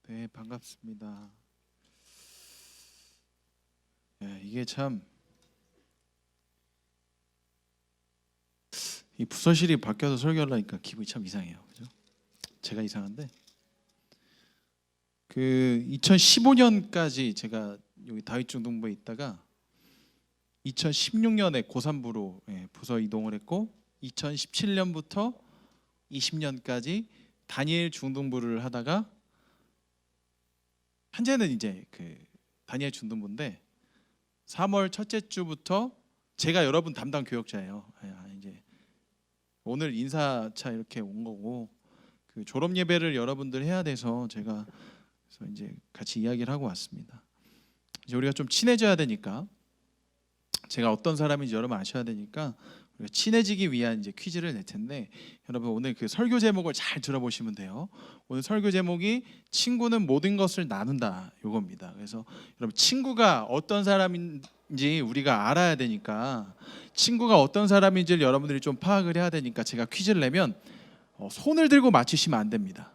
네, 반갑습니다. 이게 참 이 부서실이 바뀌어서 설교를 하니까 기분이 참 이상해요. 그죠? 제가 이상한데 그 2015년까지 제가 여기 다윗중등부에 있다가 2016년에 고3부로 부서 이동을 했고 2017년부터 20년까지 다니엘 중등부를 하다가 현재는 이제 그 다니엘 중등부인데 3월 첫째 주부터 제가 여러분 담당 교역자예요. 이제 오늘 인사차 이렇게 온 거고 그 졸업 예배를 여러분들 해야 돼서 제가 그래서 이제 같이 이야기를 하고 왔습니다. 이제 우리가 좀 친해져야 되니까 제가 어떤 사람인지 여러분 아셔야 되니까 우리가 친해지기 위한 이제 퀴즈를 낼 텐데 여러분 오늘 그 설교 제목을 잘 들어보시면 돼요. 오늘 설교 제목이 친구는 모든 것을 나눈다 요겁니다. 그래서 여러분 친구가 어떤 사람인지 우리가 알아야 되니까 친구가 어떤 사람인지를 여러분들이 좀 파악을 해야 되니까 제가 퀴즈를 내면 손을 들고 맞히시면 안 됩니다.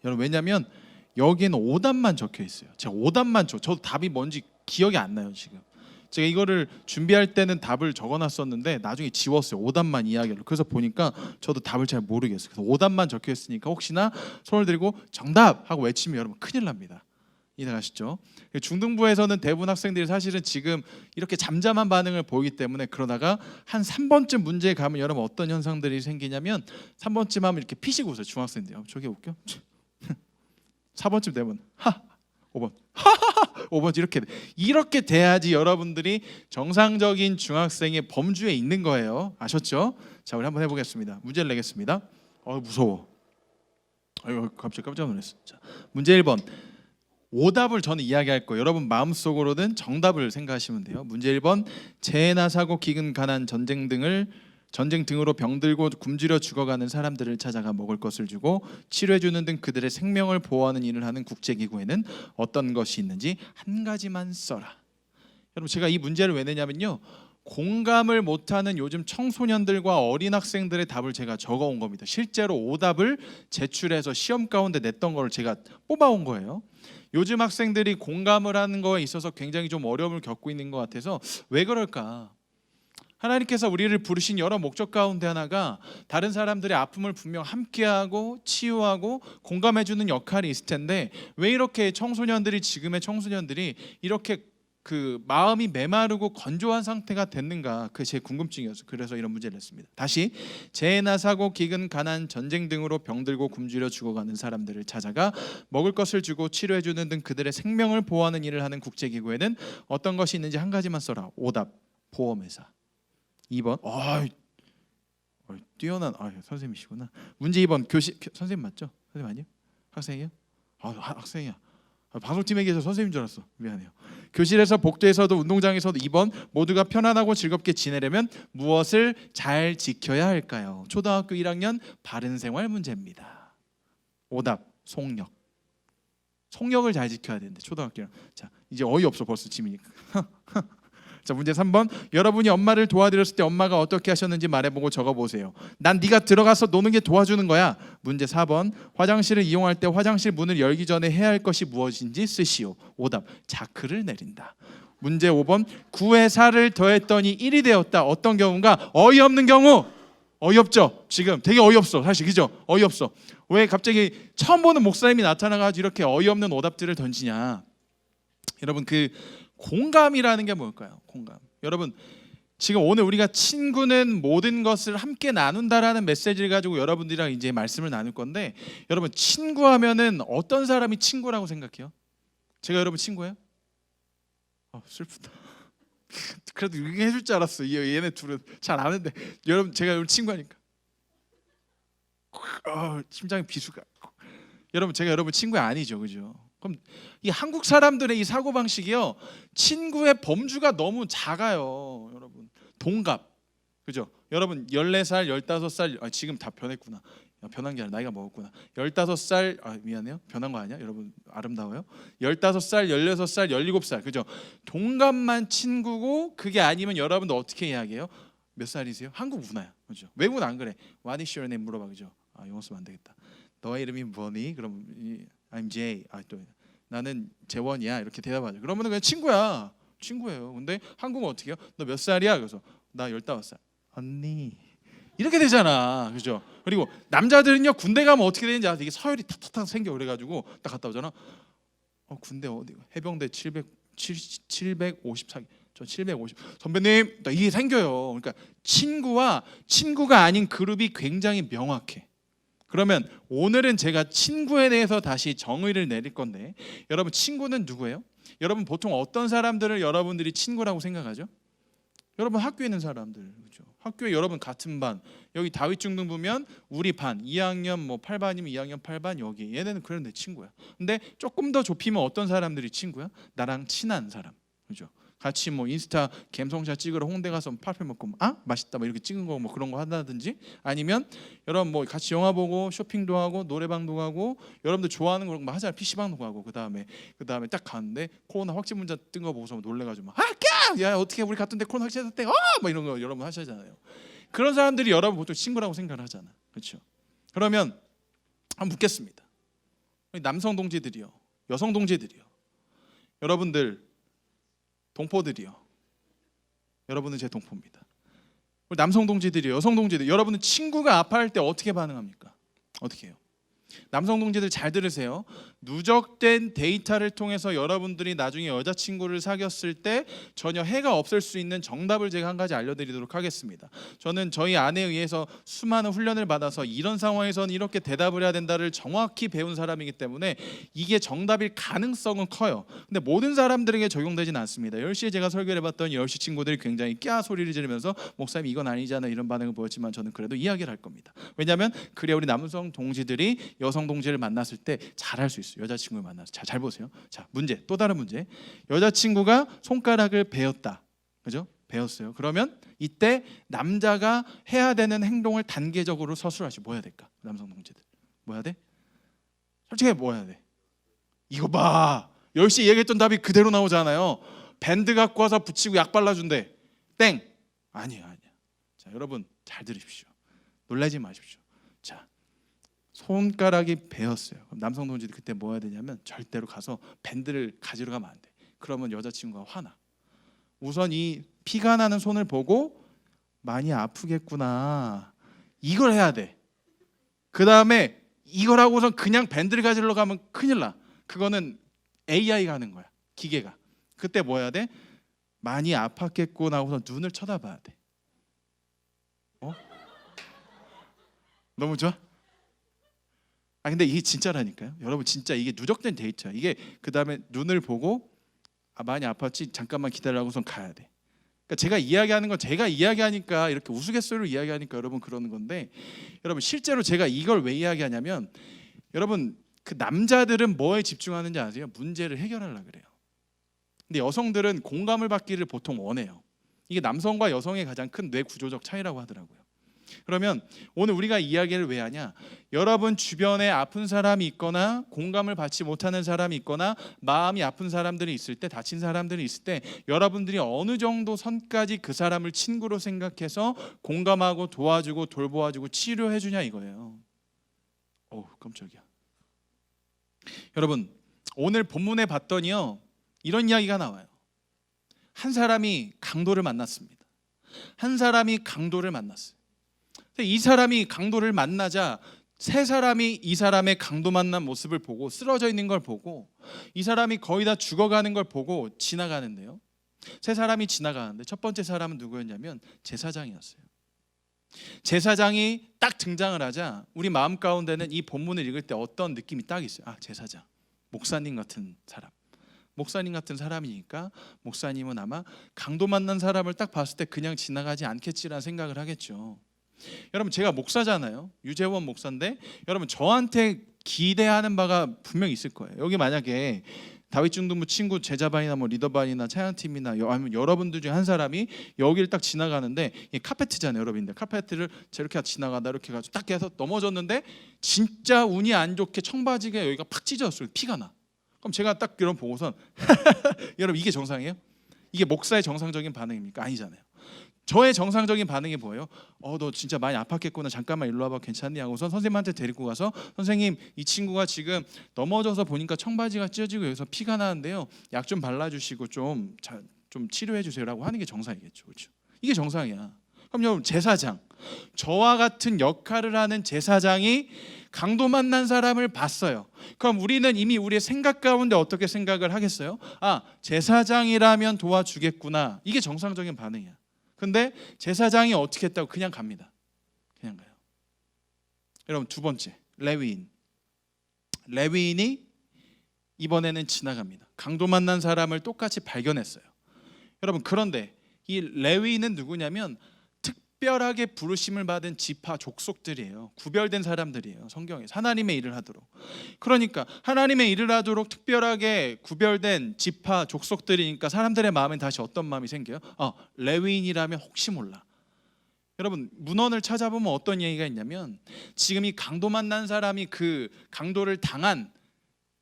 여러분 왜냐하면 여기에는 오답만 적혀 있어요. 제가 오답만 저도 답이 뭔지 기억이 안 나요 지금. 제가 이거를 준비할 때는 답을 적어놨었는데 나중에 지웠어요. 오답만 이야기를. 그래서 보니까 저도 답을 잘 모르겠어요. 그래서 오답만 적혀 있으니까 혹시나 손을 들고 정답 하고 외치면 여러분 큰일 납니다. 이해가시죠? 중등부에서는 대부분 학생들이 사실은 지금 이렇게 잠잠한 반응을 보이기 때문에 그러다가 한 3번쯤 문제에 가면 여러분 어떤 현상들이 생기냐면 3번쯤 하면 이렇게 피식 웃어요. 중학생들이. 저게 웃겨? 4번쯤 되면 5번 5번 이렇게 돼야지 여러분들이 정상적인 중학생의 범주에 있는 거예요. 아셨죠? 자, 우리 한번 해보겠습니다. 문제를 내겠습니다. 무서워. 갑자기 깜짝 놀랐어. 자, 문제 1번. 오답을 저는 이야기할 거예요. 여러분 마음속으로는 정답을 생각하시면 돼요. 문제 1번. 재해나 사고, 기근, 가난, 전쟁 등으로 병들고 굶주려 죽어가는 사람들을 찾아가 먹을 것을 주고 치료해주는 등 그들의 생명을 보호하는 일을 하는 국제기구에는 어떤 것이 있는지 한 가지만 써라. 여러분 제가 이 문제를 왜 내냐면요, 공감을 못하는 요즘 청소년들과 어린 학생들의 답을 제가 적어온 겁니다. 실제로 오답을 제출해서 시험 가운데 냈던 걸 제가 뽑아온 거예요. 요즘 학생들이 공감을 하는 거에 있어서 굉장히 좀 어려움을 겪고 있는 것 같아서 왜 그럴까? 하나님께서 우리를 부르신 여러 목적 가운데 하나가 다른 사람들의 아픔을 분명 함께하고 치유하고 공감해주는 역할이 있을 텐데 왜 이렇게 지금의 청소년들이 이렇게 그 마음이 메마르고 건조한 상태가 됐는가, 그게 제 궁금증이었어요. 그래서 이런 문제를 냈습니다. 다시, 재해나 사고, 기근, 가난, 전쟁 등으로 병들고 굶주려 죽어가는 사람들을 찾아가 먹을 것을 주고 치료해주는 등 그들의 생명을 보호하는 일을 하는 국제기구에는 어떤 것이 있는지 한 가지만 써라. 오답, 보험회사. 2번. 뛰어난 선생님이시구나. 문제 2번. 선생님 맞죠? 선생님 아니에요? 학생이에요? 학생이야. 방송팀에 계셔서 선생님인 줄 알았어. 미안해요. 교실에서, 복도에서도, 운동장에서도 2번. 모두가 편안하고 즐겁게 지내려면 무엇을 잘 지켜야 할까요? 초등학교 1학년 바른생활 문제입니다. 오답, 속력. 속력을 잘 지켜야 되는데 초등학교. 자, 이제 어이없어 벌써 지민이. 자, 문제 3번. 여러분이 엄마를 도와드렸을 때 엄마가 어떻게 하셨는지 말해보고 적어보세요. 난 네가 들어가서 노는 게 도와주는 거야. 문제 4번. 화장실을 이용할 때 화장실 문을 열기 전에 해야 할 것이 무엇인지 쓰시오. 오답, 자크를 내린다. 문제 5번. 9에 4를 더했더니 1이 되었다. 어떤 경우인가? 어이없는 경우. 어이없죠? 지금 되게 어이없어 사실. 그죠? 어이없어. 왜 갑자기 처음 보는 목사님이 나타나가지고 이렇게 어이없는 오답들을 던지냐. 여러분 그 공감이라는 게 뭘까요? 공감. 여러분 지금 오늘 우리가 친구는 모든 것을 함께 나눈다라는 메시지를 가지고 여러분들이랑 이제 말씀을 나눌 건데, 여러분 친구하면은 어떤 사람이 친구라고 생각해요? 제가 여러분 친구예요? 슬프다. 그래도 이게 해줄 줄 알았어. 얘네 둘은 잘 아는데. 여러분 제가 여러분 친구하니까 심장이 비수가. 여러분 제가 여러분 친구 아니죠, 그죠? 그럼 이 한국 사람들의 이 사고 방식이요, 친구의 범주가 너무 작아요. 여러분 동갑, 그죠? 여러분 14살, 15살, 지금 다 변했구나. 변한 게 아니라 나이가 먹었구나. 15살, 미안해요. 변한 거 아니야? 여러분 아름다워요. 15살, 16살, 17살, 그죠? 동갑만 친구고 그게 아니면 여러분도 어떻게 이야기해요? 몇 살이세요? 한국 문화야, 그죠? 외국은 안 그래. What is your name 물어봐, 그죠? 영어 쓰면 안 되겠다. 너의 이름이 뭐니? 그럼 I'm Jay. 또 나는 재원이야. 이렇게 대답하죠. 그러면 그냥 친구예요. 근데 한국은 어떻게 해요? 너 몇 살이야? 그래서 나 15살. 언니. 이렇게 되잖아. 그죠? 그리고 남자들은요, 군대 가면 어떻게 되는지 아세요? 이게 서열이 탁탁탁 생겨. 그래가지고 딱 갔다 오잖아. 군대 어디? 해병대 754. 저 750. 선배님, 이게 생겨요. 그러니까 친구가 아닌 그룹이 굉장히 명확해. 그러면 오늘은 제가 친구에 대해서 다시 정의를 내릴 건데, 여러분 친구는 누구예요? 여러분 보통 어떤 사람들을 여러분들이 친구라고 생각하죠? 여러분 학교에 있는 사람들, 그렇죠? 학교에 여러분 같은 반, 여기 다윗중등 보면 우리 반 2학년 뭐 8반이면 2학년 8반 여기 얘네는 그런 내 친구야. 근데 조금 더 좁히면 어떤 사람들이 친구야? 나랑 친한 사람, 그렇죠? 같이 뭐 인스타 감성샷 찍으러 홍대 가서 팔팔 먹고 맛있다 뭐 이렇게 찍은 거 뭐 그런 거 한다든지, 아니면 여러분 뭐 같이 영화 보고 쇼핑도 하고 노래방도 가고 여러분들 좋아하는 거 하잖아요. PC방도 가고 그다음에 딱 갔는데 코로나 확진 문자 뜬 거 보고서 놀래가지고 야 어떻게 우리 갔던데 코로나 확진했대 뭐 이런 거 여러분 하시잖아요. 그런 사람들이 여러분 보통 친구라고 생각을 하잖아, 그렇죠? 그러면 한번 묻겠습니다. 남성 동지들이요, 여성 동지들이요, 여러분들 동포들이요. 여러분은 제 동포입니다. 우리 남성 동지들이요, 여성 동지들, 여러분은 친구가 아파할 때 어떻게 반응합니까? 어떻게 해요? 남성 동지들 잘 들으세요. 누적된 데이터를 통해서 여러분들이 나중에 여자친구를 사귀었을 때 전혀 해가 없을 수 있는 정답을 제가 한 가지 알려드리도록 하겠습니다. 저는 저희 아내에 의해서 수많은 훈련을 받아서 이런 상황에서는 이렇게 대답을 해야 된다를 정확히 배운 사람이기 때문에 이게 정답일 가능성은 커요. 근데 모든 사람들에게 적용되지는 않습니다. 10시에 제가 설교를 해봤더니 10시 친구들이 굉장히 꺄 소리를 지르면서 목사님 이건 아니잖아 이런 반응을 보였지만 저는 그래도 이야기를 할 겁니다. 왜냐하면 그래야 우리 남성 동지들이 여성 동지를 만났을 때 잘할 수 있어요. 여자친구를 만나서 잘 보세요. 자, 문제, 또 다른 문제. 여자친구가 손가락을 베었다, 그죠? 베었어요. 그러면 이때 남자가 해야 되는 행동을 단계적으로 서술하시. 뭐 해야 될까? 남성 동지들 뭐 해야 돼? 솔직히 뭐 해야 돼? 이거 봐, 10시 얘기했던 답이 그대로 나오잖아요. 밴드 갖고 와서 붙이고 약 발라준대. 땡. 아니야. 자, 여러분 잘 들으십시오. 놀라지 마십시오. 자, 손가락이 베었어요. 그럼 남성 동지들 그때 뭐 해야 되냐면 절대로 가서 밴드를 가지러 가면 안 돼. 그러면 여자친구가 화나. 우선 이 피가 나는 손을 보고 많이 아프겠구나, 이걸 해야 돼. 그 다음에 이걸 하고선 그냥 밴드를 가지러 가면 큰일 나. 그거는 AI가 하는 거야, 기계가. 그때 뭐 해야 돼? 많이 아팠겠구나 하고선 눈을 쳐다봐야 돼. 너무 좋아? 근데 이게 진짜라니까요. 여러분 진짜 이게 누적된 데이터야. 이게 그 다음에 눈을 보고 많이 아팠지? 잠깐만 기다리라고선 가야 돼. 그러니까 제가 이야기하는 건 제가 이야기하니까 이렇게 우스갯소리로 이야기하니까 여러분 그러는 건데, 여러분 실제로 제가 이걸 왜 이야기하냐면, 여러분 그 남자들은 뭐에 집중하는지 아세요? 문제를 해결하려고 그래요. 근데 여성들은 공감을 받기를 보통 원해요. 이게 남성과 여성의 가장 큰 뇌 구조적 차이라고 하더라고요. 그러면 오늘 우리가 이야기를 왜 하냐? 여러분 주변에 아픈 사람이 있거나 공감을 받지 못하는 사람이 있거나 마음이 아픈 사람들이 있을 때, 다친 사람들이 있을 때 여러분들이 어느 정도 선까지 그 사람을 친구로 생각해서 공감하고 도와주고 돌보아주고 치료해 주냐 이거예요. 깜짝이야. 여러분 오늘 본문에 봤더니요, 이런 이야기가 나와요. 한 사람이 강도를 만났습니다. 이 사람이 강도를 만나자 세 사람이 이 사람의 강도 만난 모습을 보고, 쓰러져 있는 걸 보고, 이 사람이 거의 다 죽어가는 걸 보고 지나가는데요. 세 사람이 지나가는데 첫 번째 사람은 누구였냐면 제사장이었어요. 제사장이 딱 등장을 하자 우리 마음 가운데는 이 본문을 읽을 때 어떤 느낌이 딱 있어요. 제사장, 목사님 같은 사람이니까 목사님은 아마 강도 만난 사람을 딱 봤을 때 그냥 지나가지 않겠지라는 생각을 하겠죠. 여러분 제가 목사잖아요. 유재원 목사인데 여러분 저한테 기대하는 바가 분명히 있을 거예요. 여기 만약에 다윗중등부 친구 제자반이나 뭐 리더반이나 찬양팀이나 아니면 여러분들 중에 한 사람이 여기를 딱 지나가는데, 이 카페트잖아요 여러분들. 카페트를 저렇게 지나가다 이렇게 가지고 딱 해서 넘어졌는데 진짜 운이 안 좋게 청바지가 여기가 팍 찢어졌어요. 피가 나. 그럼 제가 딱 이런 보고선 여러분 이게 정상이에요? 이게 목사의 정상적인 반응입니까? 아니잖아요. 저의 정상적인 반응이 뭐예요? 너 진짜 많이 아팠겠구나. 잠깐만 일로 와봐. 괜찮니? 하고서 선생님한테 데리고 가서 선생님 이 친구가 지금 넘어져서 보니까 청바지가 찢어지고 여기서 피가 나는데요. 약 좀 발라주시고 좀 치료해 주세요라고 하는 게 정상이겠죠. 그렇죠? 이게 정상이야. 그럼 여러분 제사장, 저와 같은 역할을 하는 제사장이 강도 만난 사람을 봤어요. 그럼 우리는 이미 우리의 생각 가운데 어떻게 생각을 하겠어요? 제사장이라면 도와주겠구나. 이게 정상적인 반응이야. 근데 제사장이 어떻게 했다고? 그냥 갑니다. 그냥 가요. 여러분 두 번째, 레위인이 이번에는 지나갑니다. 강도 만난 사람을 똑같이 발견했어요. 여러분 그런데 이 레위인은 누구냐면 특별하게 부르심을 받은 지파 족속들이에요. 구별된 사람들이에요. 성경에서 하나님의 일을 하도록. 그러니까 하나님의 일을 하도록 특별하게 구별된 지파 족속들이니까 사람들의 마음엔 다시 어떤 마음이 생겨요? 레위인이라면 혹시 몰라. 여러분 문헌을 찾아보면 어떤 얘기가 있냐면 지금 이 강도 만난 사람이 그 강도를 당한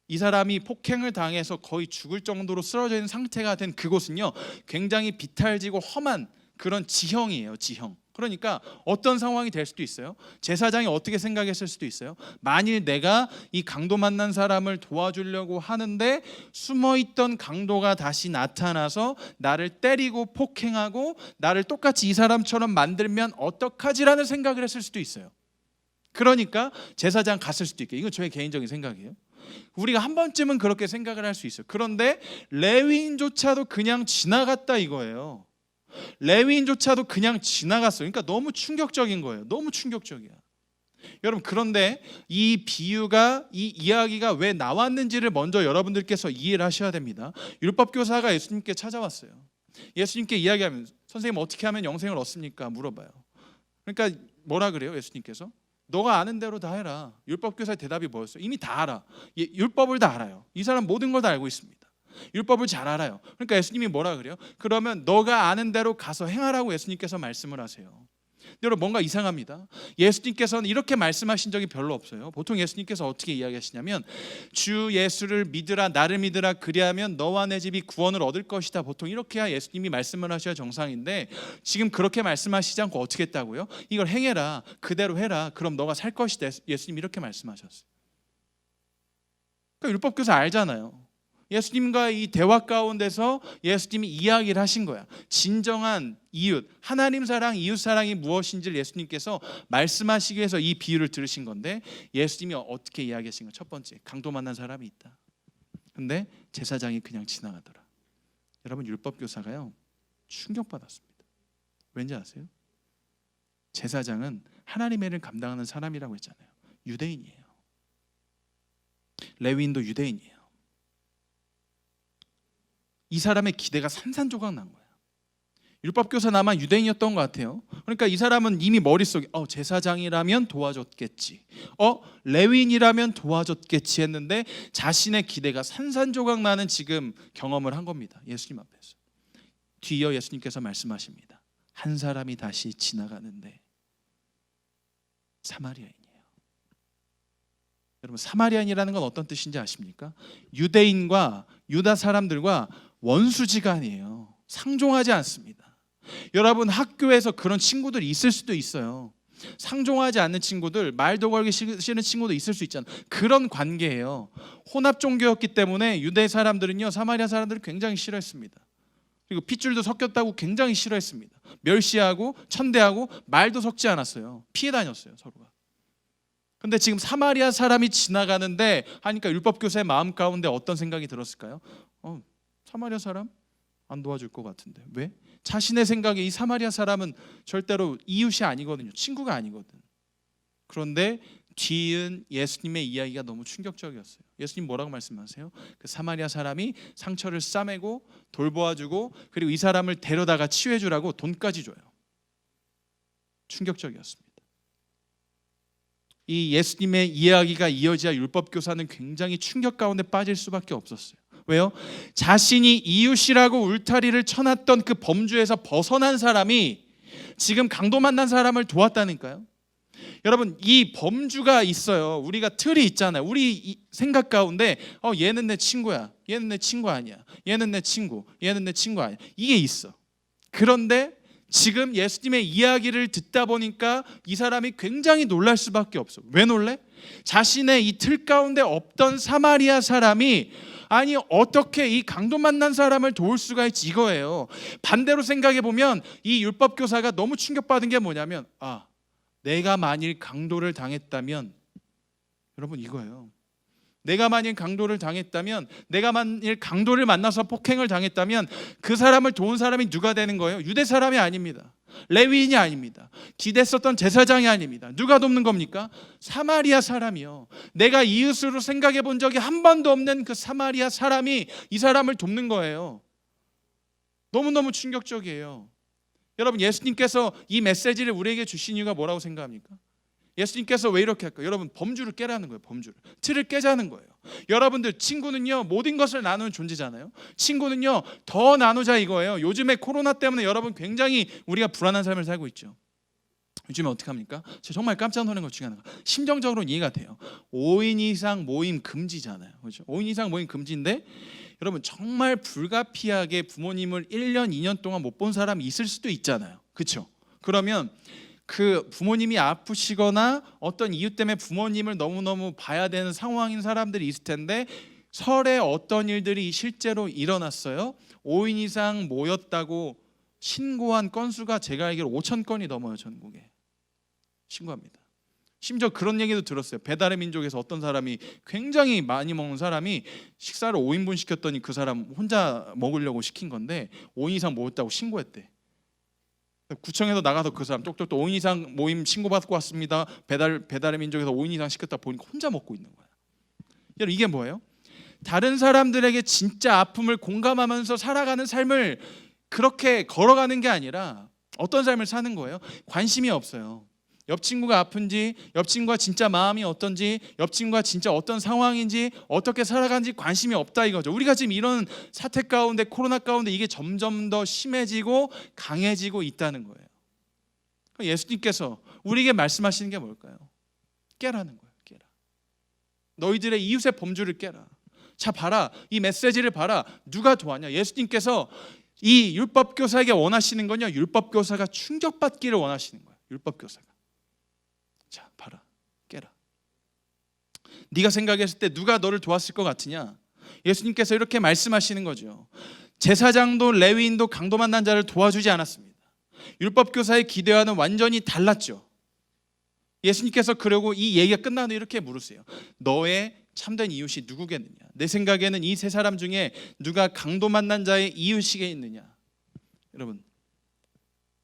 이 사람이 폭행을 당해서 거의 죽을 정도로 쓰러져 있는 상태가 된 그곳은요 굉장히 비탈지고 험한 그런 지형이에요. 지형. 그러니까 어떤 상황이 될 수도 있어요. 제사장이 어떻게 생각했을 수도 있어요. 만일 내가 이 강도 만난 사람을 도와주려고 하는데 숨어있던 강도가 다시 나타나서 나를 때리고 폭행하고 나를 똑같이 이 사람처럼 만들면 어떡하지라는 생각을 했을 수도 있어요. 그러니까 제사장 갔을 수도 있겠죠. 이건 저의 개인적인 생각이에요. 우리가 한 번쯤은 그렇게 생각을 할 수 있어요. 그런데 레위인조차도 그냥 지나갔다 이거예요. 레위인조차도 그냥 지나갔어요. 그러니까 너무 충격적인 거예요. 너무 충격적이야. 여러분 그런데 이 비유가 이 이야기가 왜 나왔는지를 먼저 여러분들께서 이해를 하셔야 됩니다. 율법교사가 예수님께 찾아왔어요. 예수님께 이야기하면 선생님 어떻게 하면 영생을 얻습니까? 물어봐요. 그러니까 뭐라 그래요? 예수님께서 너가 아는 대로 다 해라. 율법교사의 대답이 뭐였어요? 이미 다 알아. 율법을 다 알아요. 이 사람 모든 걸 다 알고 있습니다. 율법을 잘 알아요. 그러니까 예수님이 뭐라 그래요? 그러면 너가 아는 대로 가서 행하라고 예수님께서 말씀을 하세요. 여러분 뭔가 이상합니다. 예수님께서는 이렇게 말씀하신 적이 별로 없어요. 보통 예수님께서 어떻게 이야기하시냐면 주 예수를 믿으라 나를 믿으라 그리하면 너와 내 집이 구원을 얻을 것이다. 보통 이렇게 예수님이 말씀을 하셔야 정상인데 지금 그렇게 말씀하시지 않고 어떻게 했다고요? 이걸 행해라. 그대로 해라. 그럼 너가 살 것이다. 예수님이 이렇게 말씀하셨어요. 그러니까 율법교사 알잖아요. 예수님과 이 대화 가운데서 예수님이 이야기를 하신 거야. 진정한 이웃, 하나님 사랑, 이웃 사랑이 무엇인지를 예수님께서 말씀하시기 위해서 이 비유를 들으신 건데 예수님이 어떻게 이야기하신 거야? 첫 번째, 강도 만난 사람이 있다. 근데 제사장이 그냥 지나가더라. 여러분 율법교사가요 충격받았습니다. 왠지 아세요? 제사장은 하나님의 일을 감당하는 사람이라고 했잖아요. 유대인이에요. 레위인도 유대인이에요. 이 사람의 기대가 산산조각 난 거야. 율법교사나마 유대인이었던 것 같아요. 그러니까 이 사람은 이미 머릿속에 제사장이라면 도와줬겠지, 레위인이라면 도와줬겠지 했는데 자신의 기대가 산산조각 나는 지금 경험을 한 겁니다. 예수님 앞에서. 뒤이어 예수님께서 말씀하십니다. 한 사람이 다시 지나가는데 사마리아인이에요. 여러분 사마리아인이라는 건 어떤 뜻인지 아십니까? 유대인과 유다 사람들과 원수지간이에요. 상종하지 않습니다. 여러분 학교에서 그런 친구들이 있을 수도 있어요. 상종하지 않는 친구들, 말도 걸기 싫은 친구도 있을 수 있잖아요. 그런 관계예요. 혼합 종교였기 때문에 유대 사람들은요 사마리아 사람들을 굉장히 싫어했습니다. 그리고 핏줄도 섞였다고 굉장히 싫어했습니다. 멸시하고 천대하고 말도 섞지 않았어요. 피해 다녔어요 서로가. 근데 지금 사마리아 사람이 지나가는데 하니까 율법교사의 마음 가운데 어떤 생각이 들었을까요? 사마리아 사람? 안 도와줄 것 같은데. 왜? 자신의 생각에 이 사마리아 사람은 절대로 이웃이 아니거든요. 친구가 아니거든. 그런데 뒤은 예수님의 이야기가 너무 충격적이었어요. 예수님 뭐라고 말씀하세요? 그 사마리아 사람이 상처를 싸매고 돌보아주고 그리고 이 사람을 데려다가 치유해주라고 돈까지 줘요. 충격적이었습니다. 이 예수님의 이야기가 이어지자 율법교사는 굉장히 충격 가운데 빠질 수밖에 없었어요. 왜요? 자신이 이웃이라고 울타리를 쳐놨던 그 범주에서 벗어난 사람이 지금 강도 만난 사람을 도왔다니까요. 여러분 이 범주가 있어요. 우리가 틀이 있잖아요. 우리 생각 가운데 얘는 내 친구야, 얘는 내 친구 아니야, 얘는 내 친구, 얘는 내 친구 아니야, 이게 있어. 그런데 지금 예수님의 이야기를 듣다 보니까 이 사람이 굉장히 놀랄 수밖에 없어. 왜 놀래? 자신의 이 틀 가운데 없던 사마리아 사람이 아니 어떻게 이 강도 만난 사람을 도울 수가 있지, 이거예요. 반대로 생각해 보면 이 율법 교사가 너무 충격받은 게 뭐냐면, 내가 만일 강도를 당했다면, 여러분 이거예요. 내가 만일 강도를 당했다면, 내가 만일 강도를 만나서 폭행을 당했다면 그 사람을 도운 사람이 누가 되는 거예요? 유대 사람이 아닙니다. 레위인이 아닙니다. 기댔었던 제사장이 아닙니다. 누가 돕는 겁니까? 사마리아 사람이요. 내가 이웃으로 생각해 본 적이 한 번도 없는 그 사마리아 사람이 이 사람을 돕는 거예요. 너무너무 충격적이에요. 여러분, 예수님께서 이 메시지를 우리에게 주신 이유가 뭐라고 생각합니까? 예수님께서 왜 이렇게 할까요? 여러분, 범주를 깨라는 거예요. 범주를, 틀을 깨자는 거예요. 여러분들, 친구는요 모든 것을 나누는 존재잖아요. 친구는요 더 나누자 이거예요. 요즘에 코로나 때문에 여러분 굉장히 우리가 불안한 삶을 살고 있죠. 요즘에 어떻게 합니까? 제가 정말 깜짝 놀란 것 중에 하나가, 심정적으로는 이해가 돼요. 5인 이상 모임 금지잖아요. 그렇죠? 5인 이상 모임 금지인데 여러분, 정말 불가피하게 부모님을 1년 2년 동안 못 본 사람이 있을 수도 있잖아요. 그렇죠? 그러면 그 부모님이 아프시거나 어떤 이유 때문에 부모님을 너무너무 봐야 되는 상황인 사람들이 있을 텐데, 설에 어떤 일들이 실제로 일어났어요. 5인 이상 모였다고 신고한 건수가 제가 알기로 5천 건이 넘어요. 전국에 신고합니다. 심지어 그런 얘기도 들었어요. 배달의 민족에서 어떤 사람이, 굉장히 많이 먹는 사람이 식사를 5인분 시켰더니 그 사람 혼자 먹으려고 시킨 건데 5인 이상 모였다고 신고했대. 구청에서 나가서 그 사람 똑똑똑 5인 이상 모임 신고받고 왔습니다. 배달의 민족에서 5인 이상 시켰다 보니까 혼자 먹고 있는 거야. 여러분, 이게 뭐예요? 다른 사람들에게 진짜 아픔을 공감하면서 살아가는 삶을 그렇게 걸어가는 게 아니라 어떤 삶을 사는 거예요? 관심이 없어요. 옆 친구가 아픈지, 옆 친구가 진짜 마음이 어떤지, 옆 친구가 진짜 어떤 상황인지, 어떻게 살아가는지 관심이 없다 이거죠. 우리가 지금 이런 사태 가운데, 코로나 가운데 이게 점점 더 심해지고 강해지고 있다는 거예요. 예수님께서 우리에게 말씀하시는 게 뭘까요? 깨라는 거예요. 깨라. 너희들의 이웃의 범주를 깨라. 자, 봐라. 이 메시지를 봐라. 누가 도왔냐? 예수님께서 이 율법교사에게 원하시는 건요, 율법교사가 충격받기를 원하시는 거예요. 율법교사가. 자, 봐라. 깨라. 네가 생각했을 때 누가 너를 도왔을 것 같으냐? 예수님께서 이렇게 말씀하시는 거죠. 제사장도 레위인도 강도 만난 자를 도와주지 않았습니다. 율법교사의 기대와는 완전히 달랐죠. 예수님께서 그러고 이 얘기가 끝난 후 이렇게 물으세요. 너의 참된 이웃이 누구겠느냐? 내 생각에는 이 세 사람 중에 누가 강도 만난 자의 이웃이겠느냐? 여러분,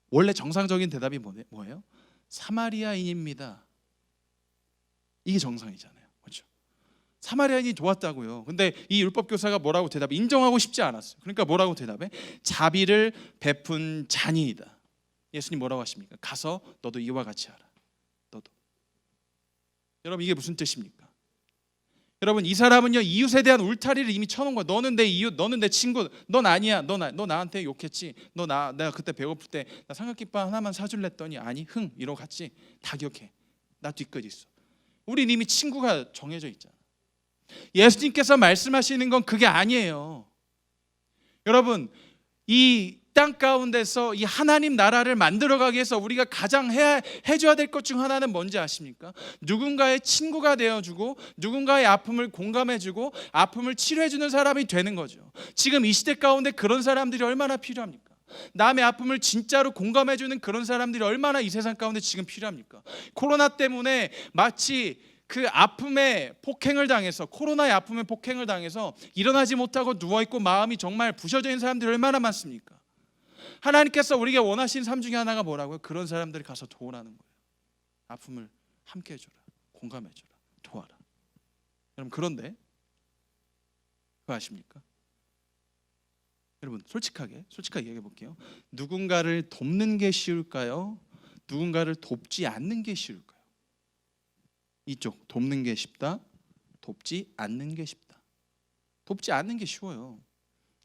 원래 정상적인 대답이 뭐예요? 사마리아인입니다. 이게 정상이잖아요. 그렇죠? 사마리아인이 도왔다고요. 근데 이 율법교사가 뭐라고 대답해? 인정하고 싶지 않았어요. 그러니까 뭐라고 대답해? 자비를 베푼 자니이다. 예수님 뭐라고 하십니까? 가서 너도 이와 같이 하라. 너도. 여러분, 이게 무슨 뜻입니까? 여러분, 이 사람은요 이웃에 대한 울타리를 이미 쳐놓은 거야. 너는 내 이웃, 너는 내 친구, 넌 아니야. 너 나한테 욕했지. 내가 그때 배고플 때 나 삼각김밥 하나만 사줄래 했더니 아니, 흥 이러고 갔지. 다 기억해. 나 뒤끝 있어. 우린 이미 친구가 정해져 있잖아. 예수님께서 말씀하시는 건 그게 아니에요. 여러분, 이 땅 가운데서 이 하나님 나라를 만들어가기 위해서 우리가 가장 해줘야 될 것 중 하나는 뭔지 아십니까? 누군가의 친구가 되어주고 누군가의 아픔을 공감해주고 아픔을 치료해주는 사람이 되는 거죠. 지금 이 시대 가운데 그런 사람들이 얼마나 필요합니까? 남의 아픔을 진짜로 공감해주는 그런 사람들이 얼마나 이 세상 가운데 지금 필요합니까? 코로나 때문에 마치 그 아픔에 폭행을 당해서, 코로나의 아픔에 폭행을 당해서 일어나지 못하고 누워있고 마음이 정말 부셔져 있는 사람들이 얼마나 많습니까? 하나님께서 우리에게 원하시는 삶 중에 하나가 뭐라고요? 그런 사람들을 가서 도우라는 거예요. 아픔을 함께 해줘라, 공감해줘라, 도와라. 여러분, 그런데 그거 아십니까? 여러분, 솔직하게 얘기해 볼게요. 누군가를 돕는 게 쉬울까요? 누군가를 돕지 않는 게 쉬울까요? 이쪽, 돕는 게 쉽다, 돕지 않는 게 쉽다. 돕지 않는 게 쉬워요.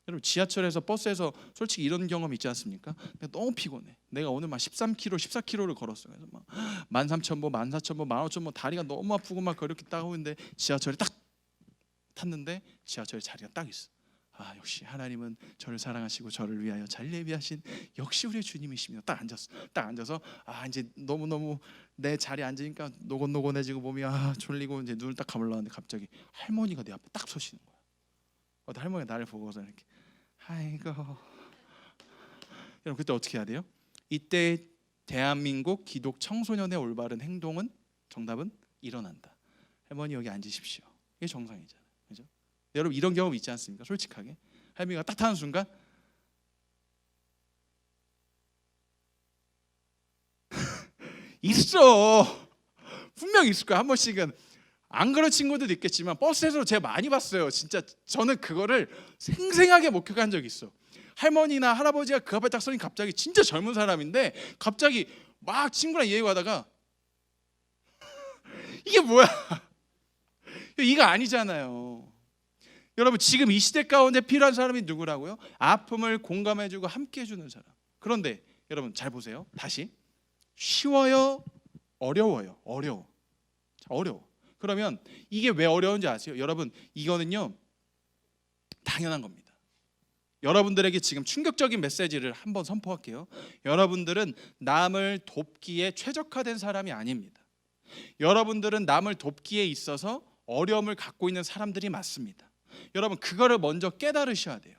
여러분, 지하철에서 버스에서 솔직히 이런 경험 있지 않습니까? 내가 너무 피곤해. 내가 오늘 막 13km, 14km를 걸었어요. 그래서 막 13,000보, 14,000보, 15,000보 다리가 너무 아프고 막 그렇게 따고 있는데 지하철에 딱 탔는데 지하철에 자리가 딱 있어. 아 역시 하나님은 저를 사랑하시고 저를 위하여 잘 예비하신 역시 우리의 주님이십니다. 딱 앉아서 아 이제 너무너무 내 자리에 앉으니까 노곤노곤해지고 몸이 졸리고 이제 눈을 딱 감으려고 하는데 갑자기 할머니가 내 앞에 딱 서시는 거야. 할머니가 나를 보고서 이렇게 아이고. 여러분 그때 어떻게 해야 돼요? 이때 대한민국 기독 청소년의 올바른 행동은 정답은 일어난다. 할머니 여기 앉으십시오. 이게 정상이잖아요. 그죠? 여러분 이런 경험 있지 않습니까? 솔직하게 할머니가 딱 타는 순간 있어. 분명 있을 거야. 한 번씩은. 안 그런 친구들도 있겠지만 버스에서 제가 많이 봤어요. 진짜 저는 그거를 생생하게 목격한 적이 있어. 할머니나 할아버지가 그 앞에 딱 서니 갑자기 진짜 젊은 사람인데 갑자기 막 친구랑 얘기하다가 이게 뭐야? 이거 아니잖아요. 여러분 지금 이 시대 가운데 필요한 사람이 누구라고요? 아픔을 공감해주고 함께해주는 사람. 그런데 여러분 잘 보세요. 다시 쉬워요? 어려워요? 어려워. 그러면 이게 왜 어려운지 아세요? 여러분 이거는요 당연한 겁니다. 여러분들에게 지금 충격적인 메시지를 한번 선포할게요. 여러분들은 남을 돕기에 최적화된 사람이 아닙니다. 여러분들은 남을 돕기에 있어서 어려움을 갖고 있는 사람들이 맞습니다. 여러분 그거를 먼저 깨달으셔야 돼요.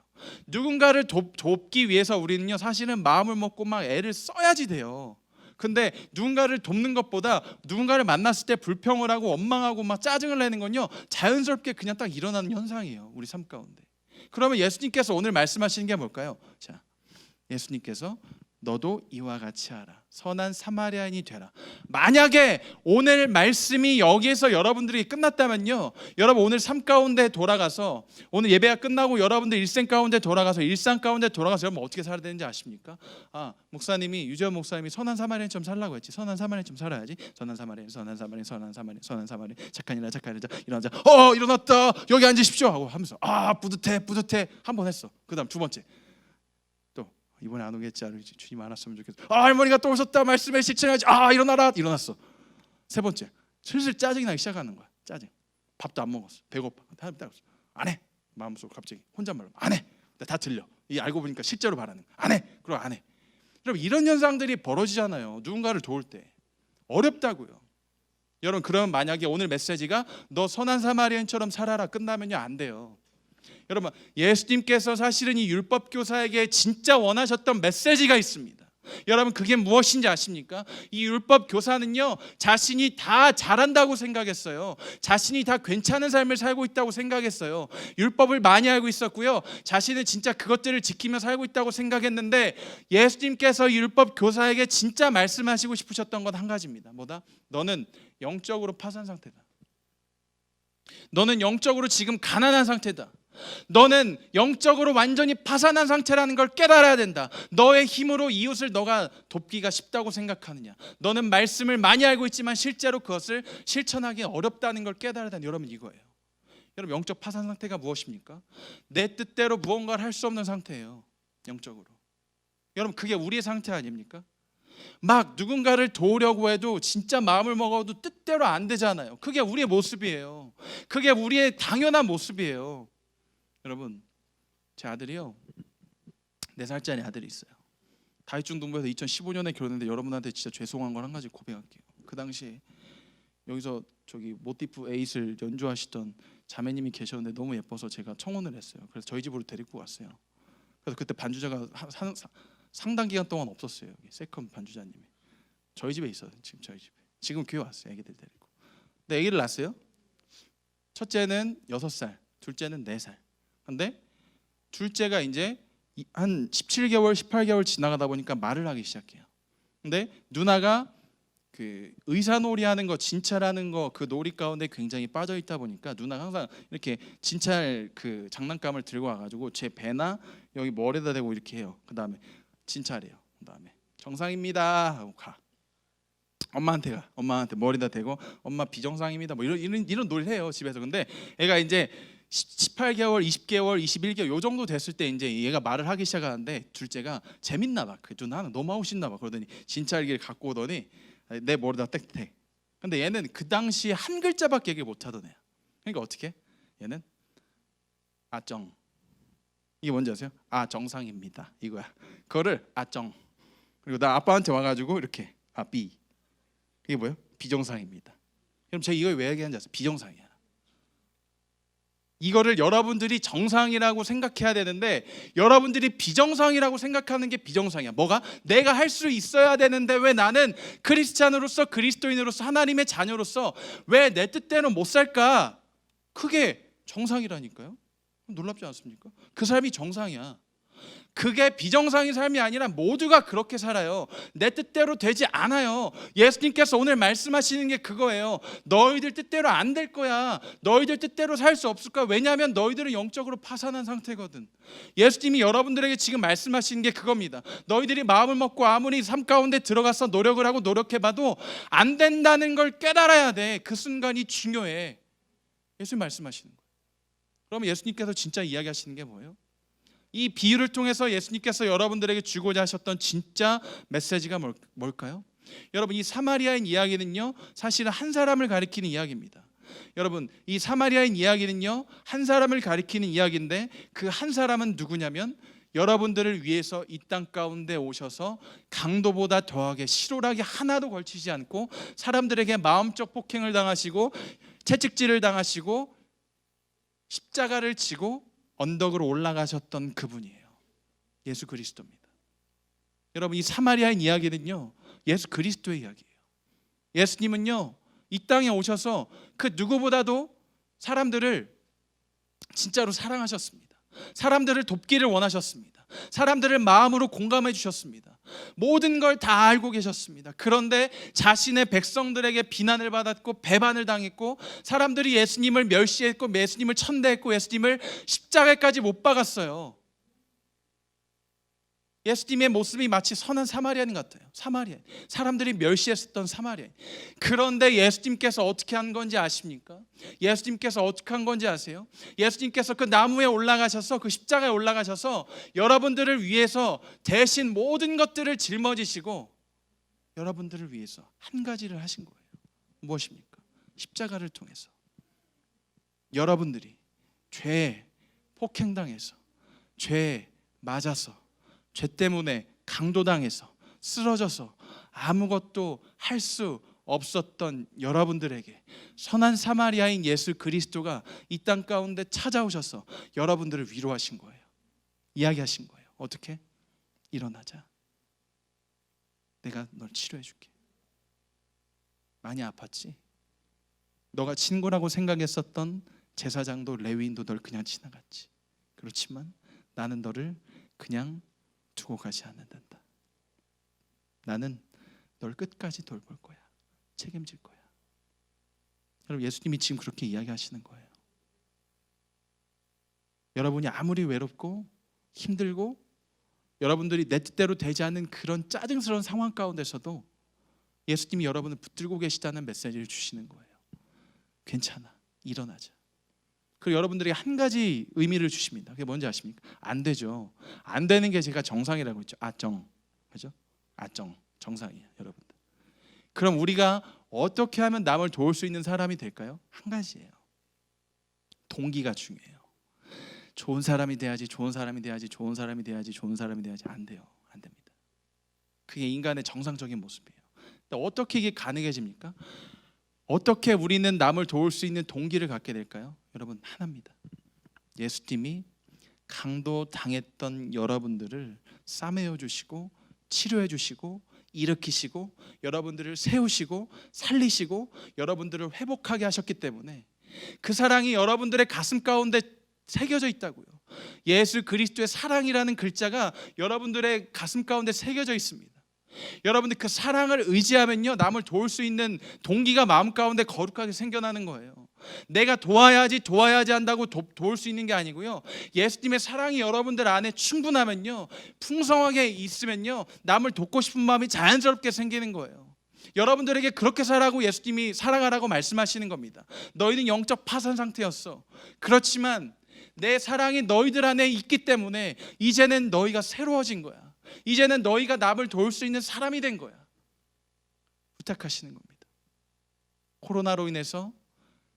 누군가를 돕기 위해서 우리는요 사실은 마음을 먹고 막 애를 써야지 돼요. 근데 누군가를 돕는 것보다 누군가를 만났을 때 불평을 하고 원망하고 막 짜증을 내는 건요 자연스럽게 그냥 딱 일어나는 현상이에요. 우리 삶 가운데. 그러면 예수님께서 오늘 말씀하시는 게 뭘까요? 자, 예수님께서 너도 이와 같이 하라. 선한 사마리아인이 되라. 만약에 오늘 말씀이 여기에서 여러분들이 끝났다면요, 여러분 오늘 삶 가운데 돌아가서 오늘 예배가 끝나고 여러분들 일생 가운데 돌아가서 일상 가운데 돌아가서 여러분 어떻게 살아야 되는지 아십니까? 목사님이 유재원 목사님이 선한 사마리아인처럼 살라고 했지. 선한 사마리아인처럼 살아야지. 선한 사마리아인, 선한 사마리아인, 선한 사마리아인, 선한 사마리아인. 착한 일이라 착한 일이라 일어나자. 일어났다. 여기 앉으십시오 하고 하면서 뿌듯해 한번 했어. 그다음 두 번째. 이번에 안 오겠지. 주님 안 왔으면 좋겠어. 할머니가 또 오셨다. 말씀에 실천해야지. 일어나라. 일어났어. 세 번째, 슬슬 짜증이 나기 시작하는 거야. 짜증. 밥도 안 먹었어. 배고파. 안 해. 마음속으로 갑자기 혼잣말로 안 해. 다 들려. 이 알고 보니까 실제로 바라는 거야. 안 해. 그럼 안 해. 여러분 이런 현상들이 벌어지잖아요. 누군가를 도울 때 어렵다고요. 여러분 그럼 만약에 오늘 메시지가 너 선한 사마리아인처럼 살아라 끝나면요 안 돼요. 여러분 예수님께서 사실은 이 율법 교사에게 진짜 원하셨던 메시지가 있습니다. 여러분 그게 무엇인지 아십니까? 이 율법 교사는요 자신이 다 잘한다고 생각했어요. 자신이 다 괜찮은 삶을 살고 있다고 생각했어요. 율법을 많이 알고 있었고요. 자신은 진짜 그것들을 지키며 살고 있다고 생각했는데 예수님께서 이 율법 교사에게 진짜 말씀하시고 싶으셨던 건 한 가지입니다. 뭐다? 너는 영적으로 파산 상태다. 너는 영적으로 지금 가난한 상태다. 너는 영적으로 완전히 파산한 상태라는 걸 깨달아야 된다. 너의 힘으로 이웃을 너가 돕기가 쉽다고 생각하느냐? 너는 말씀을 많이 알고 있지만 실제로 그것을 실천하기 어렵다는 걸 깨달아야 된다. 여러분 이거예요. 여러분 영적 파산 상태가 무엇입니까? 내 뜻대로 무언가를 할 수 없는 상태예요. 영적으로. 여러분 그게 우리의 상태 아닙니까? 막 누군가를 도우려고 해도 진짜 마음을 먹어도 뜻대로 안 되잖아요. 그게 우리의 모습이에요. 그게 우리의 당연한 모습이에요. 여러분 제 아들이요 4살짜리 아들이 있어요. 다윗중동부에서 2015년에 결혼했는데 여러분한테 진짜 죄송한 걸 한 가지 고백할게요. 그 당시에 여기서 모티프 8을 연주하시던 자매님이 계셨는데 너무 예뻐서 제가 청혼을 했어요. 그래서 저희 집으로 데리고 왔어요. 그래서 그때 반주자가 상당 기간 동안 없었어요. 여기 세컨 반주자님이 저희 집에 있어요. 지금 저희 집에. 지금 교회 왔어요. 애기들 데리고. 근데 애기를 낳았어요. 첫째는 6살, 둘째는 4살. 근데 둘째가 이제 한 17개월, 18개월 지나가다 보니까 말을 하기 시작해요. 근데 누나가 그 의사놀이 하는 거, 진찰하는 거 그 놀이 가운데 굉장히 빠져 있다 보니까 누나가 항상 이렇게 진찰 그 장난감을 들고 와가지고 제 배나 여기 머리에다 대고 이렇게 해요. 그 다음에 진찰해요. 그 다음에 정상입니다 하고 가. 엄마한테 머리에다 대고 엄마 비정상입니다. 뭐 이런 놀이를 해요 집에서. 근데 애가 이제 18개월, 20개월, 21개월 요 정도 됐을 때 이제 얘가 말을 하기 시작하는데 둘째가 재밌나 봐. 그 누나는 너무 하고 싶나 봐. 그러더니 진찰기를 갖고 오더니 내 머리다 땡땡. 근데 얘는 그 당시에 한 글자밖에 얘기 못 하던 애야. 그러니까 어떻게? 얘는 아정 이게 뭔지 아세요? 아, 정상입니다. 이거야. 그거를 정. 그리고 나 아빠한테 와가지고 이렇게 B. 이게 뭐예요? 비정상입니다. 그럼 제가 이걸 왜 얘기하는지 아세요? 비정상이야. 이거를 여러분들이 정상이라고 생각해야 되는데 여러분들이 비정상이라고 생각하는 게 비정상이야. 뭐가? 내가 할 수 있어야 되는데 왜 나는 크리스찬으로서, 그리스도인으로서, 하나님의 자녀로서 왜 내 뜻대로 못 살까? 그게 정상이라니까요. 놀랍지 않습니까? 그 삶이 정상이야. 그게 비정상의 삶이 아니라 모두가 그렇게 살아요. 내 뜻대로 되지 않아요. 예수님께서 오늘 말씀하시는 게 그거예요. 너희들 뜻대로 안 될 거야. 너희들 뜻대로 살 수 없을 거야. 왜냐하면 너희들은 영적으로 파산한 상태거든. 예수님이 여러분들에게 지금 말씀하시는 게 그겁니다. 너희들이 마음을 먹고 아무리 삶 가운데 들어가서 노력을 하고 노력해봐도 안 된다는 걸 깨달아야 돼. 그 순간이 중요해. 예수님 말씀하시는 거예요. 그럼 예수님께서 진짜 이야기하시는 게 뭐예요? 이 비유를 통해서 예수님께서 여러분들에게 주고자 하셨던 진짜 메시지가 뭘까요? 여러분, 이 사마리아인 이야기는요, 사실은 한 사람을 가리키는 이야기입니다. 여러분, 이 사마리아인 이야기는요, 한 사람을 가리키는 이야기인데 그 한 사람은 누구냐면 여러분들을 위해서 이 땅 가운데 오셔서 강도보다 더하게 실오라기 하나도 걸치지 않고 사람들에게 마음적 폭행을 당하시고 채찍질을 당하시고 십자가를 지고 언덕으로 올라가셨던 그분이에요. 예수 그리스도입니다. 여러분, 이 사마리아인 이야기는요, 예수 그리스도의 이야기예요. 예수님은요, 이 땅에 오셔서 그 누구보다도 사람들을 진짜로 사랑하셨습니다. 사람들을 돕기를 원하셨습니다. 사람들을 마음으로 공감해 주셨습니다. 모든 걸 다 알고 계셨습니다. 그런데 자신의 백성들에게 비난을 받았고 배반을 당했고 사람들이 예수님을 멸시했고 예수님을 천대했고 예수님을 십자가까지 못 박았어요. 예수님의 모습이 마치 선한 사마리아인 같아요. 사마리아, 사람들이 멸시했었던 사마리아. 그런데 예수님께서 어떻게 한 건지 아십니까? 예수님께서 어떻게 한 건지 아세요? 예수님께서 그 나무에 올라가셔서 그 십자가에 올라가셔서 여러분들을 위해서 대신 모든 것들을 짊어지시고 여러분들을 위해서 한 가지를 하신 거예요. 무엇입니까? 십자가를 통해서 여러분들이 죄에 폭행당해서 죄에 맞아서 죄 때문에 강도당해서 쓰러져서 아무것도 할 수 없었던 여러분들에게 선한 사마리아인 예수 그리스도가 이 땅 가운데 찾아오셔서 여러분들을 위로하신 거예요. 이야기하신 거예요. 어떻게? 일어나자. 내가 널 치료해 줄게. 많이 아팠지? 너가 친구라고 생각했었던 제사장도 레위인도 널 그냥 지나갔지. 그렇지만 나는 너를 그냥 두고 가지 않는다. 나는 널 끝까지 돌볼 거야. 책임질 거야. 여러분, 예수님이 지금 그렇게 이야기하시는 거예요. 여러분이 아무리 외롭고 힘들고 여러분들이 내 뜻대로 되지 않는 그런 짜증스러운 상황 가운데서도 예수님이 여러분을 붙들고 계시다는 메시지를 주시는 거예요. 괜찮아. 일어나자. 그리고 여러분들에게 한 가지 의미를 주십니다. 그게 뭔지 아십니까? 안 되죠. 안 되는 게 제가 정상이라고 했죠. 그죠? 정상이에요, 여러분들. 그럼 우리가 어떻게 하면 남을 도울 수 있는 사람이 될까요? 한 가지예요. 동기가 중요해요. 좋은 사람이 돼야지, 좋은 사람이 돼야지, 좋은 사람이 돼야지, 좋은 사람이 돼야지. 안 돼요. 안 됩니다. 그게 인간의 정상적인 모습이에요. 어떻게 이게 가능해집니까? 어떻게 우리는 남을 도울 수 있는 동기를 갖게 될까요? 여러분, 하나입니다. 예수님이 강도 당했던 여러분들을 싸매어 주시고 치료해 주시고 일으키시고 여러분들을 세우시고 살리시고 여러분들을 회복하게 하셨기 때문에 그 사랑이 여러분들의 가슴 가운데 새겨져 있다고요. 예수 그리스도의 사랑이라는 글자가 여러분들의 가슴 가운데 새겨져 있습니다. 여러분들 그 사랑을 의지하면요, 남을 도울 수 있는 동기가 마음 가운데 거룩하게 생겨나는 거예요. 내가 도와야지 한다고 도울 수 있는 게 아니고요, 예수님의 사랑이 여러분들 안에 충분하면요, 풍성하게 있으면요, 남을 돕고 싶은 마음이 자연스럽게 생기는 거예요. 여러분들에게 그렇게 살라고 예수님이 살아가라고 말씀하시는 겁니다. 너희는 영적 파산 상태였어. 그렇지만 내 사랑이 너희들 안에 있기 때문에 이제는 너희가 새로워진 거야. 이제는 너희가 남을 도울 수 있는 사람이 된 거야. 부탁하시는 겁니다. 코로나로 인해서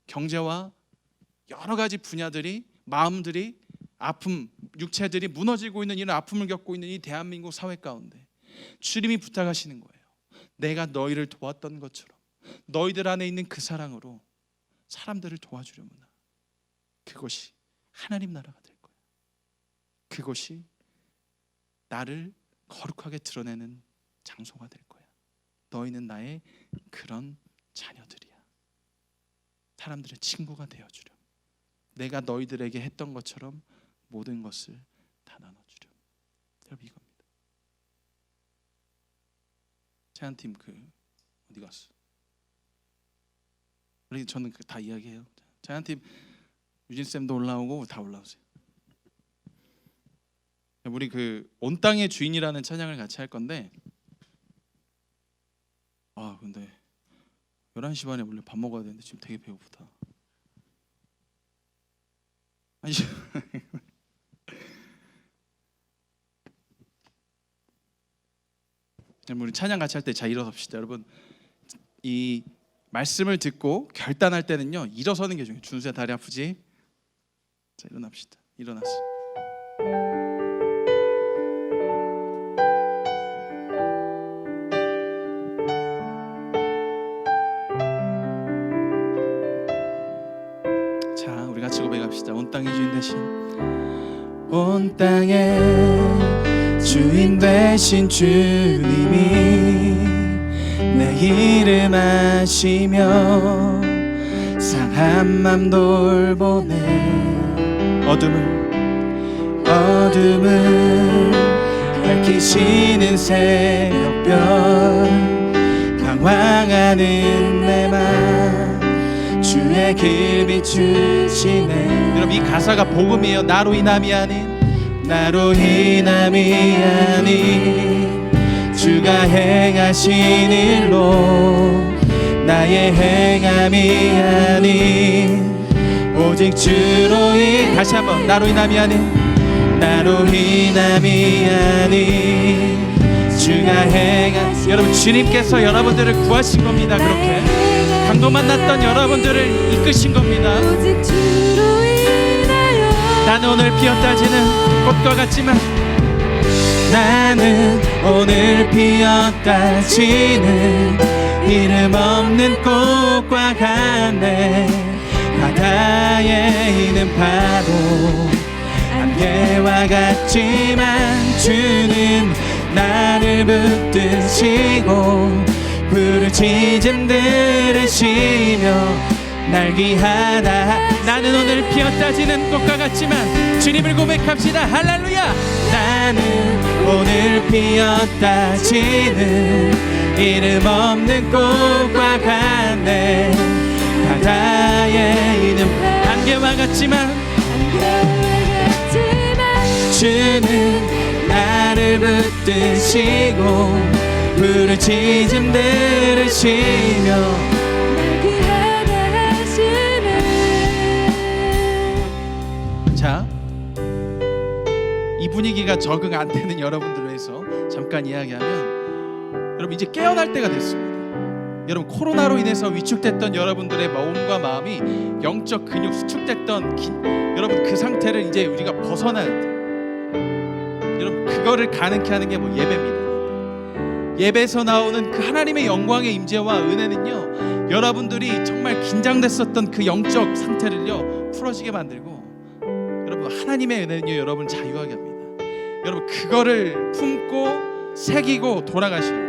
경제와 여러 가지 분야들이, 마음들이 아픔, 육체들이 무너지고 있는 이런 아픔을 겪고 있는 이 대한민국 사회 가운데 주님이 부탁하시는 거예요. 내가 너희를 도왔던 것처럼 너희들 안에 있는 그 사랑으로 사람들을 도와주려구나. 그것이 하나님 나라가 될 거야. 그것이 나를 거룩하게 드러내는 장소가 될 거야. 너희는 나의 그런 자녀들이야. 사람들의 친구가 되어주렴. 내가 너희들에게 했던 것처럼 모든 것을 다 나눠주렴. 여러분, 이겁니다. 제한팀 어디 갔어? 우리 저는 다 이야기해요. 제한팀 유진쌤도 올라오고 다 올라오세요. 우리 온 땅의 주인이라는 찬양을 같이 할 건데, 근데 11시 반에 원래 밥 먹어야 되는데 지금 되게 배고프다. 아니 우리 찬양 같이 할 때 자 일어섭시다. 여러분, 이 말씀을 듣고 결단할 때는요 일어서는 게 중요해요. 준수야 다리 아프지? 자 일어납시다. 일어났어. 자 우리 같이 고백합시다. 온 땅의 주인 되신, 온 땅의 주인 되신 주님이 내 이름 아시며 상한 맘 돌보네. 어둠을 밝히시는 새벽별, 방황하는 내 맘 주의 길 비추시네. 여러분, 이 가사가 복음이에요. 나로 인함이 아닌 주가 행하신 일로, 나의 행함이 아닌 오직 주로 다시 한번, 나로 인함이 아닌 주가 행하신. 여러분, 주님께서 여러분들을 구하신 겁니다. 그렇게 강도 만났던 여러분들을 이끄신 겁니다. 나는 오늘 피었다 지는 꽃과 같지만, 나는 오늘 피었다 지는 이름 없는 꽃과 같네. 바다에 있는 파도 안개와 같지만 주는 나를 붙드시고 부르짖음 들으시며 날 귀하다. 나는 오늘 피었다 지는 꽃과 같지만 주님을 고백합시다. 할렐루야. 나는 오늘 피었다 지는 이름 없는 꽃과 같네. 바다에 있는 안개와 같지만 주는 나를 붙드시고 부르짖음 들으시며. 자, 이 분위기가 적응 안 되는 여러분들을 위해서 잠깐 이야기하면, 여러분 이제 깨어날 때가 됐습니다. 여러분, 코로나로 인해서 위축됐던 여러분들의 몸과 마음이 영적 근육 수축됐던 여러분 그 상태를 이제 우리가 벗어나야 돼요. 여러분, 그거를 가능케 하는 게 예배입니다. 예배에서 나오는 그 하나님의 영광의 임재와 은혜는요, 여러분들이 정말 긴장됐었던 그 영적 상태를요 풀어지게 만들고, 여러분 하나님의 은혜는요 여러분 자유하게 합니다. 여러분, 그거를 품고 새기고 돌아가셔야 돼요.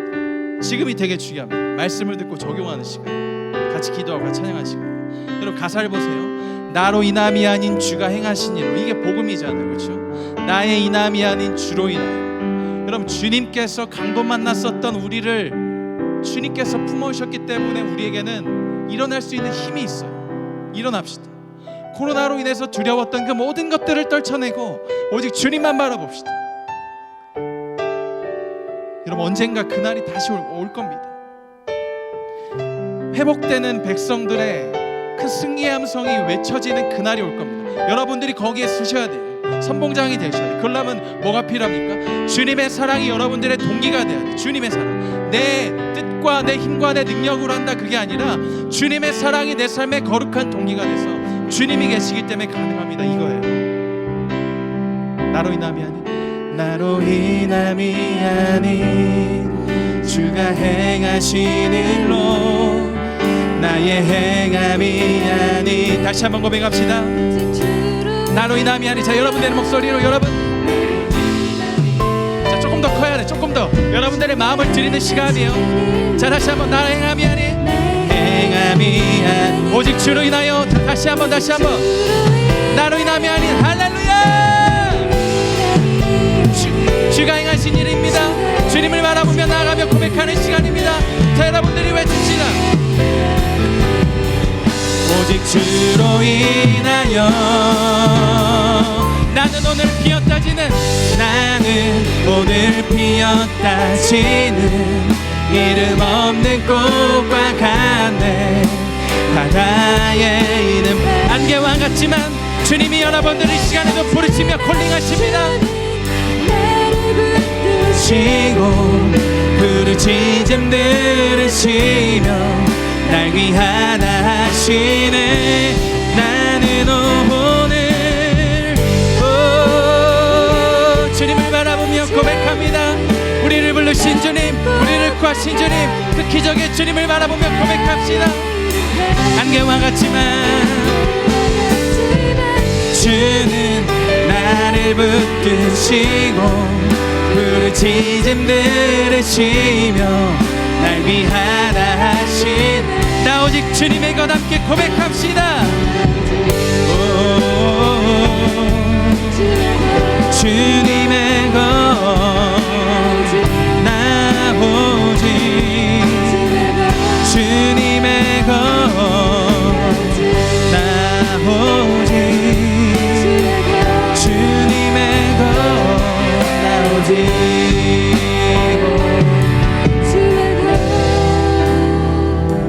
지금이 되게 중요합니다. 말씀을 듣고 적용하는 시간, 같이 기도하고 같이 찬양하는 시간. 여러분, 가사를 보세요. 나로 인함이 아닌 주가 행하신 일로. 이게 복음이잖아요, 그렇죠? 나의 인함이 아닌 주로 인하여. 여러분, 주님께서 강도 만났었던 우리를 주님께서 품어주셨기 때문에 우리에게는 일어날 수 있는 힘이 있어요. 일어납시다. 코로나로 인해서 두려웠던 그 모든 것들을 떨쳐내고 오직 주님만 바라봅시다. 여러분, 언젠가 그날이 다시 올 겁니다. 회복되는 백성들의 그 승리의 함성이 외쳐지는 그날이 올 겁니다. 여러분들이 거기에 서셔야 돼요. 선봉장이 되셔야 돼요. 그러려면 뭐가 필요합니까? 주님의 사랑이 여러분들의 동기가 돼야 돼요. 주님의 사랑. 내 뜻과 내 힘과 내 능력으로 한다, 그게 아니라 주님의 사랑이 내 삶의 거룩한 동기가 돼서 주님이 계시기 때문에 가능합니다. 이거예요. 나로 인함이 아닌, 나로 인함이 아닌 주가 행하신 일로 나의 행함이 아닌. 다시 한번 고백합시다. 나로 인함이 아닌. 자, 여러분들의 목소리로 여러분, 자, 조금 더 커야 돼. 조금 더 여러분들의 마음을 드리는 시간이에요. 자, 다시 한번 나의 행함이 아닌, 행함이 아닌 오직 주로 인하여. 다시 한번 나로 인함이 아닌. 할렐루야. 주가 행하신 일입니다. 주님을 바라보며 나아가며 고백하는 시간입니다. 자, 여러분들이 외칩시다. 오직 주로 인하여 나는 오늘 피었다지는, 나는 오늘 피었다지는 이름 없는 꽃과 같네. 바다의 이름 안개와 같지만 주님이 여러분들을 이 시간에도 부르시며 콜링하십니다. 시고 부르짖음 들으시며 날 귀하다 하시네. 나는 오늘 주님을 바라보며 고백합니다. 우리를 부르신 주님, 우리를 구하신 주님, 그 기적의 주님을 바라보며 고백합시다. 안개와 같지만 주는 나를 붙드시고 부르짖음 들으시며 날 위하다 하신. 나 오직 주님의 것 함께 고백합시다. 주님의 것, 나 오직 주님의 것, 나 오직 주님의 것, 나 오직.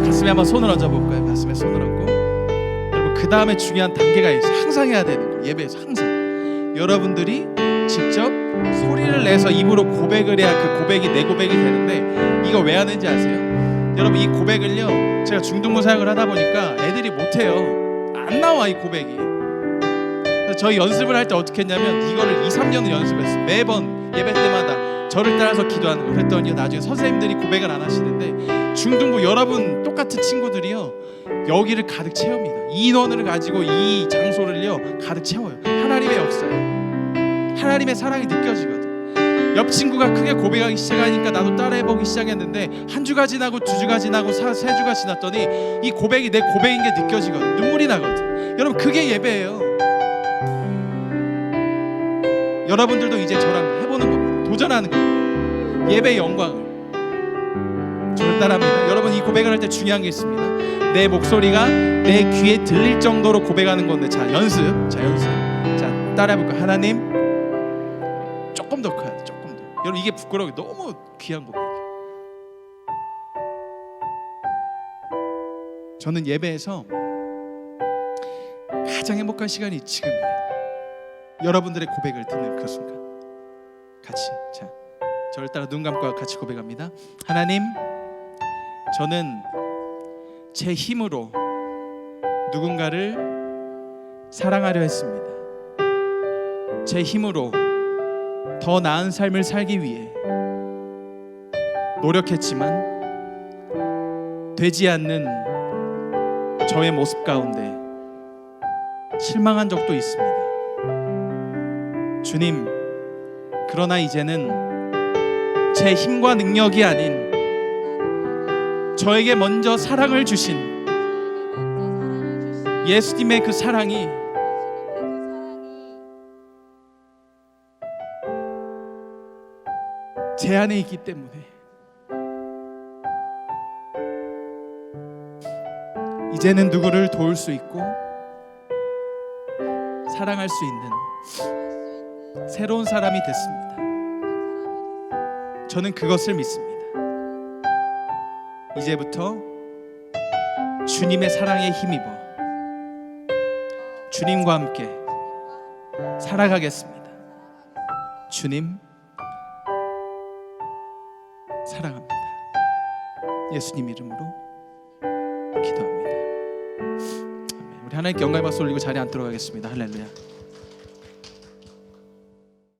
가슴에 한번 손을 얹어볼까요? 가슴에 손을 얹고, 여러분 그 다음에 중요한 단계가 있어요. 항상 해야 되는 거, 예배에서 항상 여러분들이 직접 소리를 내서 입으로 고백을 해야 그 고백이 내 고백이 되는데, 이거 왜 하는지 아세요? 여러분 이 고백을요, 제가 중등부 사역을 하다 보니까 애들이 못해요. 안 나와 이 고백이. 그래서 저희 연습을 할 때 어떻게 했냐면 이거를 2-3년을 연습했어요. 매번 예배 때마다 저를 따라서 기도하는 거. 그랬더니 나중에 선생님들이 고백을 안 하시는데 중등부 여러분 똑같은 친구들이요 여기를 가득 채웁니다. 이 인원을 가지고 이 장소를요 가득 채워요. 하나님의 역사예요. 하나님의 사랑이 느껴지거든. 옆 친구가 크게 고백하기 시작하니까 나도 따라해보기 시작했는데, 한 주가 지나고 두 주가 지나고 세 주가 지났더니 이 고백이 내 고백인 게 느껴지거든. 눈물이 나거든. 여러분 그게 예배예요. 여러분들도 이제 저랑 해보는 겁니다. 도전하는 겁니다. 예배의 영광을. 저를 따라합니다. 여러분 이 고백을 할 때 중요한 게 있습니다. 내 목소리가 내 귀에 들릴 정도로 고백하는 건데, 자 연습. 자 따라해볼까요? 하나님, 조금 더 커야 돼. 조금 더. 여러분 이게 부끄러워. 너무 귀한 고백이에요. 저는 예배에서 가장 행복한 시간이 지금이에요. 여러분들의 고백을 듣는 그 순간. 같이, 자 저를 따라 눈 감고 같이 고백합니다. 하나님, 저는 제 힘으로 누군가를 사랑하려 했습니다. 제 힘으로 더 나은 삶을 살기 위해 노력했지만 되지 않는 저의 모습 가운데 실망한 적도 있습니다. 주님, 그러나 이제는 제 힘과 능력이 아닌 저에게 먼저 사랑을 주신 예수님의 그 사랑이 제 안에 있기 때문에 이제는 누구를 도울 수 있고 사랑할 수 있는 새로운 사람이 됐습니다. 저는 그것을 믿습니다. 이제부터 주님의 사랑에 힘입어 주님과 함께 살아가겠습니다. 주님 사랑합니다. 예수님 이름으로 기도합니다. 아멘. 우리 하나님께 영광의 박수 올리고 자리에 앉도록 하겠습니다. 할렐루야.